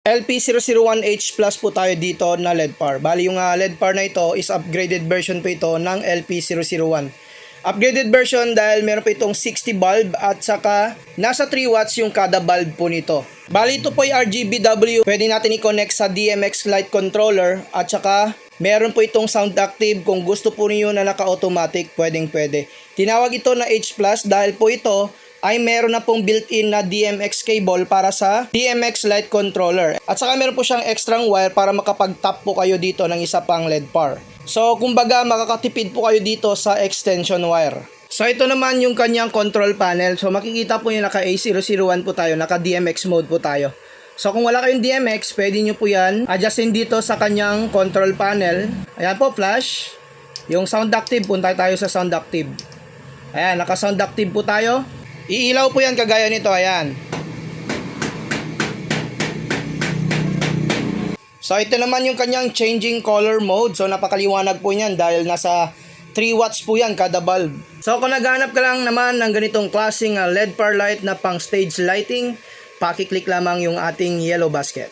LP001H Plus po tayo dito na LED par. Bali yung LED par na ito is upgraded version po ito ng LP001. Upgraded version dahil meron po itong 60 bulb at saka nasa 3 watts yung kada bulb po nito. Bali ito po ay RGBW. Pwede natin i-connect sa DMX light controller at saka meron po itong sound active. Kung gusto po niyo na naka-automatic, pwede. Tinawag ito na H Plus dahil po ito ay meron na pong built-in na DMX cable para sa DMX light controller. At saka meron po siyang extra wire para makapag-tap po kayo dito ng isa pang LED par. So kumbaga makakatipid po kayo dito sa extension wire. So ito naman yung kanyang control panel. So makikita po yung naka A001 po tayo, naka DMX mode po tayo. So kung wala kayong DMX, pwede nyo po yan adjustin dito sa kanyang control panel. Ayan po, flash. Yung sound active, punta tayo sa sound active. Ayan, naka sound active po tayo. Iilaw po yan kagaya nito, ayan. So ito naman yung kanyang changing color mode. So napakaliwanag po yan dahil nasa 3 watts po yan kada bulb. So kung naghanap ka lang naman ng ganitong klaseng LED par light na pang stage lighting, paki-click lamang yung ating yellow basket.